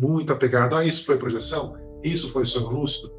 muito apegado, isso foi projeção, isso foi sonho lúcido.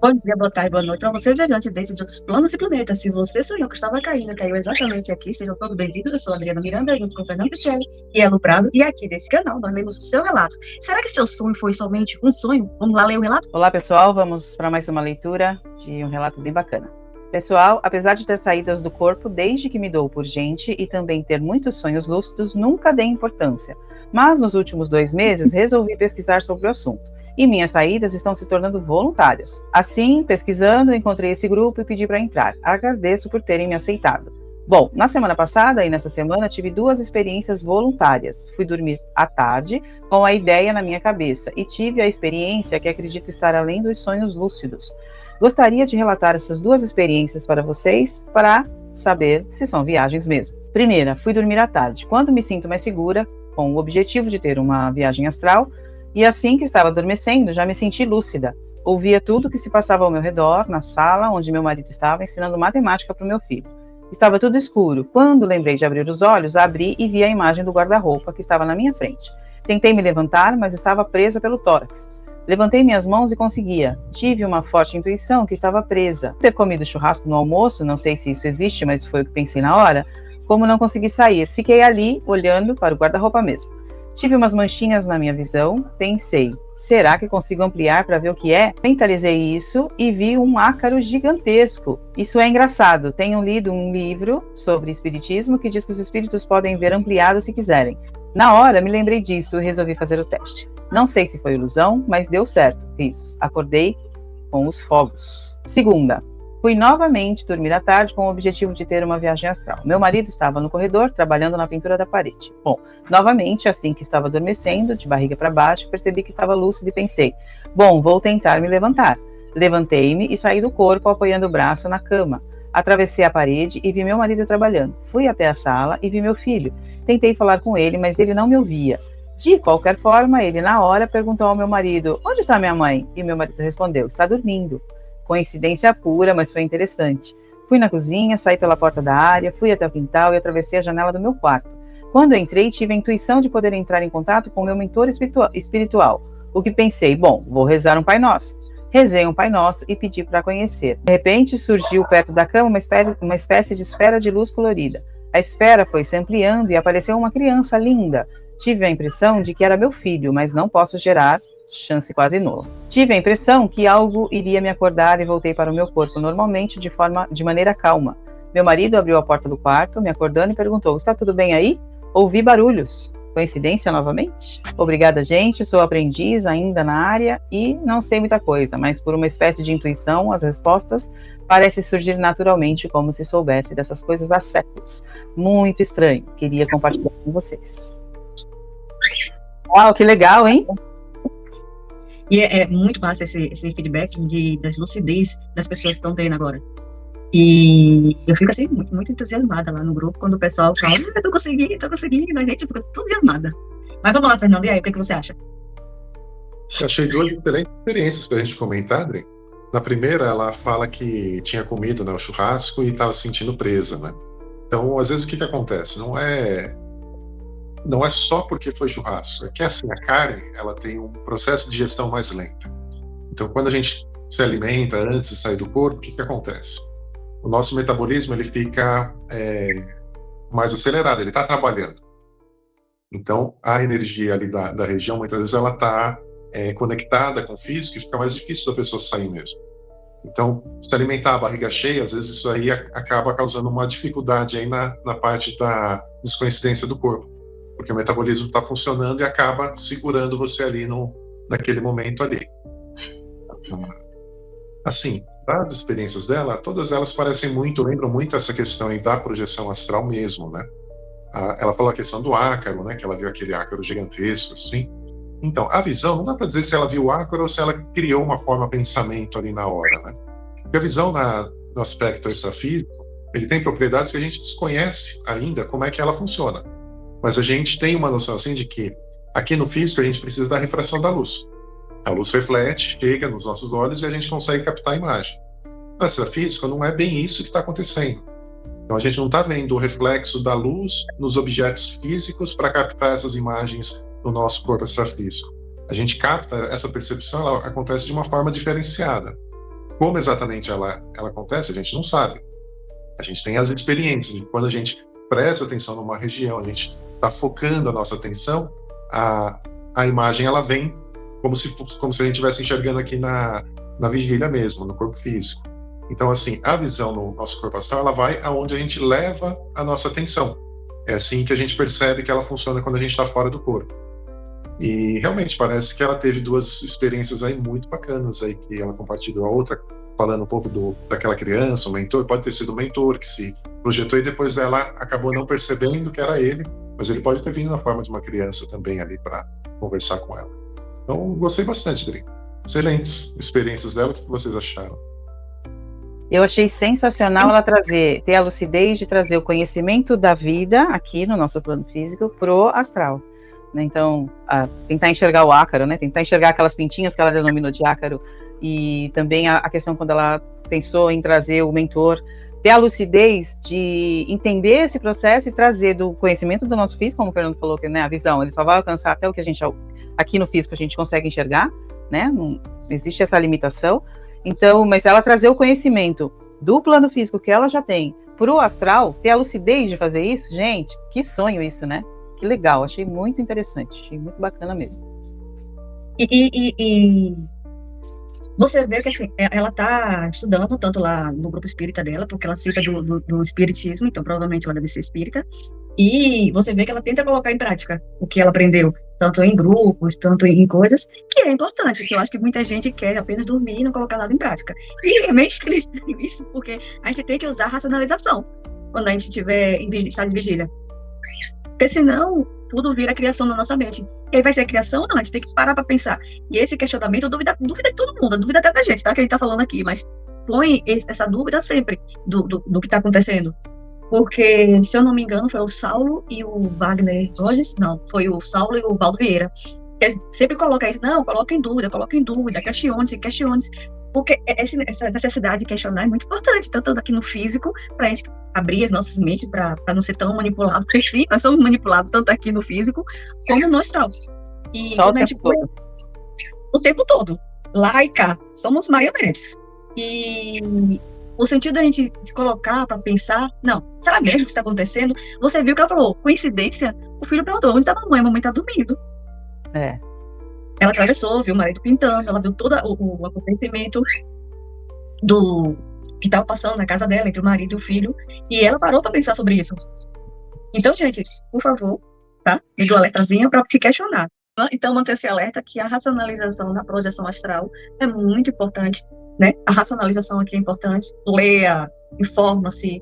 Bom dia, boa tarde, boa noite para você, viajante desse de outros planos e planetas. Se você sonhou que estava caindo, caiu exatamente aqui. Sejam todos bem-vindos. Eu sou a Adriana Miranda, junto com o Fernando Picelli e Elo Prado. E aqui desse canal nós lemos o seu relato. Será que seu sonho foi somente um sonho? Vamos lá ler o relato? Olá, pessoal. Vamos para mais uma leitura de um relato bem bacana. Pessoal, apesar de ter saídas do corpo desde que me dou por gente e também ter muitos sonhos lúcidos, nunca dei importância. Mas nos últimos 2 meses resolvi pesquisar sobre o assunto. E minhas saídas estão se tornando voluntárias. Assim, pesquisando, encontrei esse grupo e pedi para entrar. Agradeço por terem me aceitado. Bom, na semana passada e nessa semana tive 2 experiências voluntárias. Fui dormir à tarde com a ideia na minha cabeça e tive a experiência que acredito estar além dos sonhos lúcidos. Gostaria de relatar essas 2 experiências para vocês para saber se são viagens mesmo. Primeira, fui dormir à tarde, quando me sinto mais segura, com o objetivo de ter uma viagem astral. E assim que estava adormecendo, já me senti lúcida. Ouvia tudo que se passava ao meu redor, na sala onde meu marido estava ensinando matemática para o meu filho. Estava tudo escuro. Quando lembrei de abrir os olhos, abri e vi a imagem do guarda-roupa que estava na minha frente. Tentei me levantar, mas estava presa pelo tórax. Levantei minhas mãos e conseguia. Tive uma forte intuição que estava presa. Ter comido churrasco no almoço, não sei se isso existe, mas foi o que pensei na hora. Como não consegui sair, fiquei ali, olhando para o guarda-roupa mesmo. Tive umas manchinhas na minha visão, pensei, será que consigo ampliar para ver o que é? Mentalizei isso e vi um ácaro gigantesco. Isso é engraçado, tenho lido um livro sobre espiritismo que diz que os espíritos podem ver ampliado se quiserem. Na hora me lembrei disso e resolvi fazer o teste. Não sei se foi ilusão, mas deu certo, risos. Acordei com os fogos. Segunda. Fui novamente dormir à tarde com o objetivo de ter uma viagem astral. Meu marido estava no corredor, trabalhando na pintura da parede. Bom, novamente, assim que estava adormecendo, de barriga para baixo, percebi que estava lúcido e pensei, vou tentar me levantar. Levantei-me e saí do corpo, apoiando o braço na cama. Atravessei a parede e vi meu marido trabalhando. Fui até a sala e vi meu filho. Tentei falar com ele, mas ele não me ouvia. De qualquer forma, ele na hora perguntou ao meu marido, onde está minha mãe? E meu marido respondeu, está dormindo. Coincidência pura, mas foi interessante. Fui na cozinha, saí pela porta da área, fui até o quintal e atravessei a janela do meu quarto. Quando entrei, tive a intuição de poder entrar em contato com o meu mentor espiritual. O que pensei, vou rezar um Pai Nosso. Rezei um Pai Nosso e pedi para conhecer. De repente, surgiu perto da cama uma espécie de esfera de luz colorida. A esfera foi se ampliando e apareceu uma criança linda. Tive a impressão de que era meu filho, mas não posso gerar chance quase nula. Tive a impressão que algo iria me acordar e voltei para o meu corpo normalmente de maneira calma. Meu marido abriu a porta do quarto, me acordando e perguntou, está tudo bem aí? Ouvi barulhos. Coincidência novamente? Obrigada, gente, sou aprendiz ainda na área e não sei muita coisa, mas por uma espécie de intuição, as respostas parecem surgir naturalmente como se soubesse dessas coisas há séculos. Muito estranho. Queria compartilhar com vocês. Uau, que legal, hein? E é muito massa esse feedback das lucidez das pessoas que estão tendo agora. E eu fico assim, muito, muito entusiasmada lá no grupo, quando o pessoal fala, tô conseguindo, a gente fica entusiasmada. Mas vamos lá, Fernando, e aí, o que você acha? Eu achei 2 diferentes experiências para a gente comentar, Adri. Na primeira, ela fala que tinha comido, né, o churrasco e estava se sentindo presa, né? Então, às vezes, o que acontece? Não é só porque foi churrasco. É que assim, a carne, ela tem um processo de digestão mais lento. Então, quando a gente se alimenta antes de sair do corpo, o que acontece? O nosso metabolismo, ele fica mais acelerado, ele está trabalhando. Então, a energia ali da região, muitas vezes, ela está conectada com o físico e fica mais difícil da pessoa sair mesmo. Então, se alimentar a barriga cheia, às vezes isso aí acaba causando uma dificuldade aí na parte da descoincidência do corpo. Porque o metabolismo está funcionando e acaba segurando você ali naquele momento ali. Assim, das experiências dela, todas elas lembram muito essa questão aí da projeção astral mesmo, né? Ela falou a questão do ácaro, né? Que ela viu aquele ácaro gigantesco, assim. Então, a visão, não dá para dizer se ela viu o ácaro ou se ela criou uma forma de pensamento ali na hora, né? Porque a visão no aspecto extrafísico, ele tem propriedades que a gente desconhece ainda como é que ela funciona. Mas a gente tem uma noção assim de que aqui no físico a gente precisa da refração da luz. A luz reflete, chega nos nossos olhos e a gente consegue captar a imagem. No extrafísico não é bem isso que está acontecendo. Então a gente não está vendo o reflexo da luz nos objetos físicos para captar essas imagens no nosso corpo extrafísico. A gente capta essa percepção, ela acontece de uma forma diferenciada. Como exatamente ela acontece, a gente não sabe. A gente tem as experiências, e quando a gente presta atenção numa região, a gente está focando a nossa atenção, a imagem ela vem como se a gente estivesse enxergando aqui na vigília mesmo, no corpo físico. Então, assim, a visão no nosso corpo astral, ela vai aonde a gente leva a nossa atenção. É assim que a gente percebe que ela funciona quando a gente está fora do corpo. E realmente parece que ela teve duas experiências aí muito bacanas aí que ela compartilhou. A outra falando um pouco daquela criança, o mentor, pode ter sido o mentor que se projetou e depois ela acabou não percebendo que era ele, mas ele pode ter vindo na forma de uma criança também ali para conversar com ela. Então, gostei bastante, Dri. Excelentes experiências dela. O que vocês acharam? Eu achei sensacional ela ter a lucidez de trazer o conhecimento da vida aqui no nosso plano físico pro astral. Né? Então, tentar enxergar o ácaro, né? Tentar enxergar aquelas pintinhas que ela denominou de ácaro, e também a questão quando ela pensou em trazer o mentor, ter a lucidez de entender esse processo e trazer do conhecimento do nosso físico, como o Fernando falou, que, né, a visão, ele só vai alcançar até o que a gente, aqui no físico, a gente consegue enxergar, né? Não existe essa limitação. Então, mas ela trazer o conhecimento do plano físico que ela já tem para o astral, ter a lucidez de fazer isso, gente, que sonho isso, né? Que legal, achei muito interessante, achei muito bacana mesmo. E você vê que assim, ela está estudando tanto lá no grupo espírita dela, porque ela cita do espiritismo, então provavelmente ela deve ser espírita, e você vê que ela tenta colocar em prática o que ela aprendeu, tanto em grupos, tanto em coisas, que é importante, que eu acho que muita gente quer apenas dormir e não colocar nada em prática. E é meio explícito isso, porque a gente tem que usar a racionalização quando a gente estiver em estado de vigília. Porque senão, tudo vira criação na nossa mente. E aí vai ser criação? Não, a gente tem que parar para pensar. E esse questionamento, dúvida de todo mundo, dúvida até da gente, tá? Que a gente tá falando aqui, mas põe essa dúvida sempre do que tá acontecendo. Porque, se eu não me engano, foi o Saulo e o Wagner Rogers, não, foi o Saulo e o Valdo Vieira, que sempre coloca isso, não, coloca em dúvida, questione-se, porque essa necessidade de questionar é muito importante, tanto aqui no físico, para a gente abrir as nossas mentes, para não ser tão manipulado, porque sim, nós somos manipulados tanto aqui no físico, como no astral. E só o tempo todo. O tempo todo, lá e cá, somos marionetes. E o sentido da gente se colocar para pensar, não, será mesmo que está acontecendo? Você viu que ela falou, coincidência? O filho perguntou, onde está a mamãe? A mamãe está dormindo. É. Ela atravessou, viu o marido pintando, ela viu todo o acontecimento que estava passando na casa dela, entre o marido e o filho, e ela parou para pensar sobre isso. Então, gente, por favor, tá? Liga o alertazinho para te questionar. Então, manter-se alerta que a racionalização na projeção astral é muito importante, né? A racionalização aqui é importante. Leia, informa-se.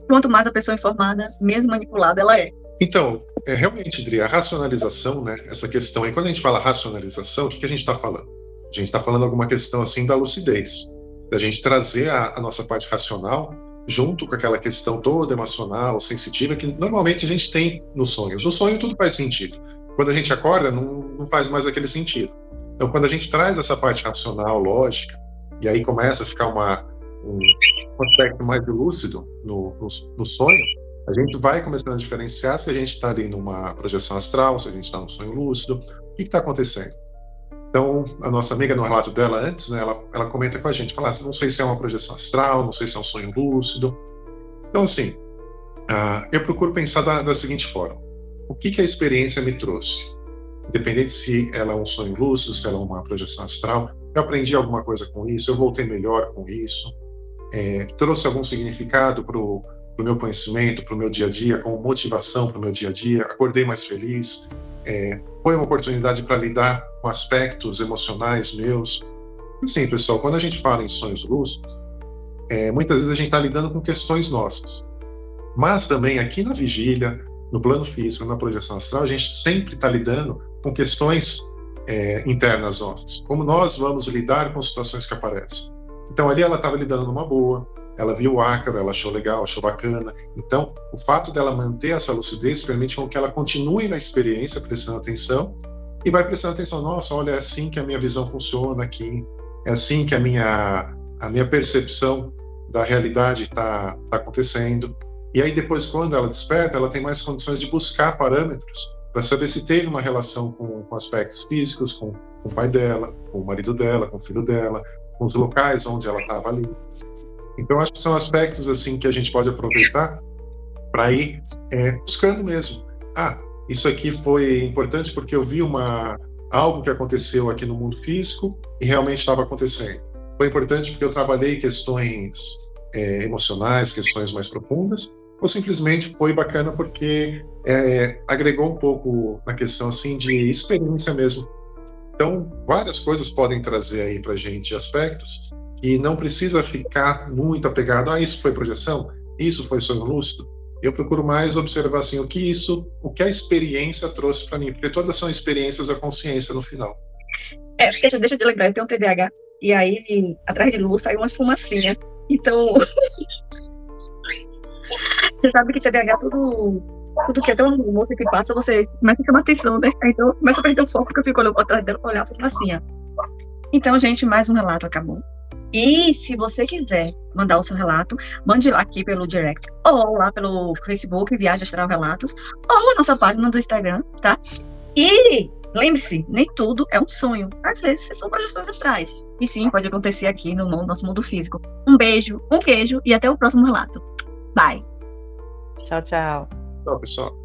Quanto mais a pessoa informada, mesmo manipulada ela é. Então, realmente, Dri, a racionalização, né, essa questão, e quando a gente fala racionalização, o que a gente está falando? A gente está falando alguma questão assim da lucidez, da gente trazer a nossa parte racional junto com aquela questão toda emocional, sensitiva, que normalmente a gente tem nos sonhos. No sonho tudo faz sentido. Quando a gente acorda, não faz mais aquele sentido. Então, quando a gente traz essa parte racional, lógica, e aí começa a ficar um aspecto mais lúcido no sonho, a gente vai começando a diferenciar se a gente está ali numa projeção astral, se a gente está num sonho lúcido, o que está acontecendo. Então, a nossa amiga, no relato dela antes, né, ela comenta com a gente, fala assim, não sei se é uma projeção astral, não sei se é um sonho lúcido. Então, assim, eu procuro pensar da seguinte forma, o que a experiência me trouxe? Independente se ela é um sonho lúcido, se ela é uma projeção astral, eu aprendi alguma coisa com isso, eu voltei melhor com isso, trouxe algum significado para o meu conhecimento, para o meu dia a dia, como motivação para o meu dia a dia, acordei mais feliz, foi uma oportunidade para lidar com aspectos emocionais meus. Assim, pessoal, quando a gente fala em sonhos lúcidos, muitas vezes a gente está lidando com questões nossas, mas também aqui na vigília, no plano físico, na projeção astral, a gente sempre está lidando com questões internas nossas, como nós vamos lidar com situações que aparecem. Então ali ela estava lidando numa boa, ela viu o ácaro, ela achou legal, achou bacana. Então, o fato dela manter essa lucidez permite com que ela continue na experiência, prestando atenção, e vai prestando atenção, nossa, olha, é assim que a minha visão funciona aqui, é assim que a minha percepção da realidade está acontecendo. E aí depois, quando ela desperta, ela tem mais condições de buscar parâmetros para saber se teve uma relação com aspectos físicos, com o pai dela, com o marido dela, com o filho dela, com os locais onde ela estava ali. Então, acho que são aspectos assim que a gente pode aproveitar para ir buscando mesmo. Isso aqui foi importante porque eu vi algo que aconteceu aqui no mundo físico e realmente estava acontecendo. Foi importante porque eu trabalhei questões emocionais, questões mais profundas, ou simplesmente foi bacana porque agregou um pouco na questão assim de experiência mesmo. Então, várias coisas podem trazer aí para a gente aspectos que não precisa ficar muito apegado a isso foi projeção, isso foi sonho lúcido. Eu procuro mais observar assim o que a experiência trouxe para mim, porque todas são experiências da consciência no final. Deixa eu te lembrar, eu tenho um TDAH, e aí atrás de luz saiu umas fumacinhas. Então, você sabe que TDAH tudo que é tão moça que passa, você começa a chamar atenção, né? Então eu começo a perder o foco, porque eu fico olhando atrás dela pra olhar a fumacinha. Então, gente, mais um relato acabou. E se você quiser mandar o seu relato, mande lá aqui pelo direct, ou lá pelo Facebook, Viagem Astral Relatos, ou na nossa página do Instagram, tá? E lembre-se, nem tudo é um sonho. Às vezes são projeções astrais. E sim, pode acontecer aqui no nosso mundo físico. Um beijo, um queijo e até o próximo relato. Bye! Tchau, tchau. Tchau, pessoal.